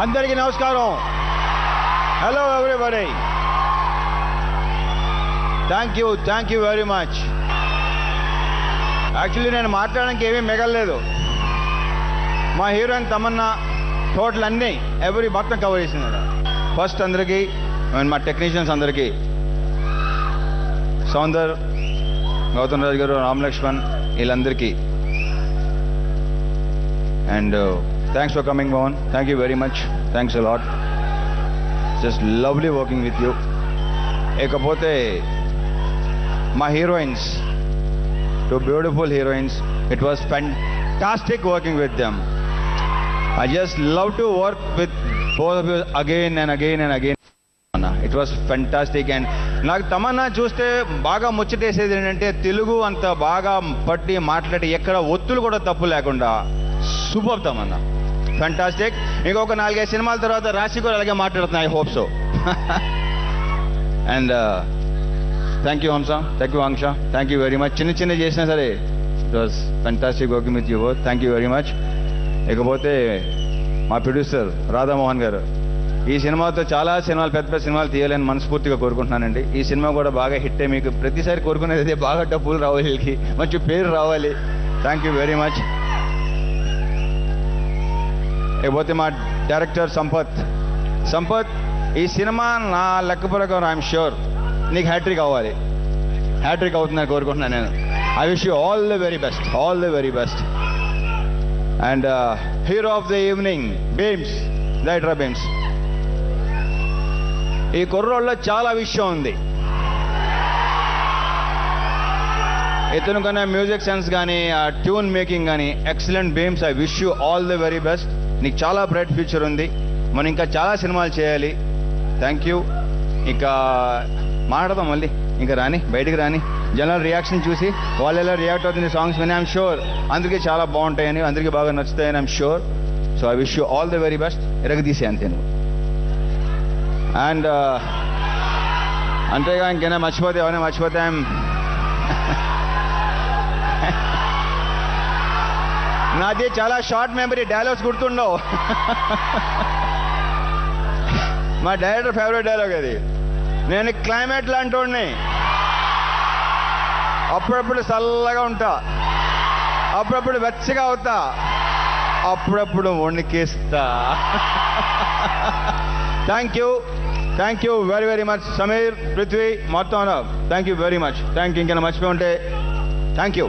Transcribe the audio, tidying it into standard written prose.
అందరికీ నమస్కారం. Hello everybody. Thank you very much. Actually నేను మాట్లాడడానికి ఏమీ మిగలలేదు. మా హీరోయిన్ తమన్నా టోటల్ అన్నీ ఎవ్రీ మొత్తం కవర్ చేసింది. ఫస్ట్ అందరికీ మా టెక్నీషియన్స్ అందరికీ, సౌందర్, గౌతమ్ రాజ్ గారు, రామ్ లక్ష్మణ్, వీళ్ళందరికీ. And thanks for coming Mohan. Thank you very much. Thanks a lot. Just lovely working with you. ఇకపోతే మా heroines, two beautiful heroines. It was fantastic working with them. I just love to work with both of you again and again and again. It was fantastic. And నాకు తమన్నా చూస్తే బాగా ముచ్చటేసేది ఏంటంటే తెలుగు అంత బాగా పట్టి మాట్లాడి ఎక్కడ ఒత్తులు కూడా తప్పు లేకుండా సూపర్ తమన్నా. ఫ్యాంటాస్టిక్. ఇంకొక 4-5 సినిమాల తర్వాత రాశి కూడా అలాగే మాట్లాడుతున్నాయి. I hope so. And thank you Hamsa, thank you Aanksha, thank you very much. చిన్న చేసినా సరే it was fantastic working with you both. Thank you very much. ఇకపోతే మా ప్రొడ్యూసర్ రాధామోహన్ గారు, ఈ సినిమాతో చాలా సినిమాలు, పెద్ద సినిమాలు తీయాలని మనస్ఫూర్తిగా కోరుకుంటున్నానండి. ఈ సినిమా కూడా బాగా హిట్. మీకు ప్రతిసారి కోరుకునేది అదే, బాగా డబ్బులు రావాలి, వీళ్ళకి మంచి పేరు రావాలి. Thank you very much. ఇకపోతే మా డైరెక్టర్ సంపత్, ఈ సినిమా నా లెక్క ప్రకారం ఐఎమ్ ష్యూర్ నీకు హ్యాట్రిక్ అవ్వాలి. హ్యాట్రిక్ అవుతుందని కోరుకుంటున్నాను నేను. I wish you all the very best, all the very best. And hero of the evening Bheems, director Bheems. ఈ కుర్రోళ్ళలో చాలా విషయం ఉంది. ఇతను కన్నా మ్యూజిక్ సెన్స్ కానీ, ఆ ట్యూన్ మేకింగ్ కానీ excellent. Bheems, I wish you all the very best. నీకు చాలా బ్రైట్ ఫ్యూచర్ ఉంది. మనం ఇంకా చాలా సినిమాలు చేయాలి. Thank you. ఇక మాట్లాడదాం మళ్ళీ. ఇంకా బయటికి రాని జనరల్ రియాక్షన్ చూసి వాళ్ళు ఎలా రియాక్ట్ అవుతుంది సాంగ్స్ విని ఐఎమ్ షూర్ అందరికీ చాలా బాగుంటాయని, అందరికీ బాగా నచ్చుతాయని I'm sure. So I wish you all the very best. ఎరగదీసే అంతే నువ్వు. అండ్ అంతేగా ఇంకేనా మర్చిపోతే ఎవరైనా మర్చిపోతే నాది చాలా షార్ట్ మెమరీ, డైలాగ్స్ గుర్తుండవు. మా డైరెక్టర్ ఫేవరెట్ డైలాగ్ అది. నేను క్లైమేట్ లాంటి వాడిని, అప్పుడప్పుడు చల్లగా ఉంటా, అప్పుడప్పుడు వెచ్చగా అవుతా, అప్పుడప్పుడు వణికిస్తా. Thank you very very much. Sameer, Prithvi మొత్తం thank you very much. Thank you. ఇంకైనా మర్చిపోయి ఉంటే థ్యాంక్ యూ.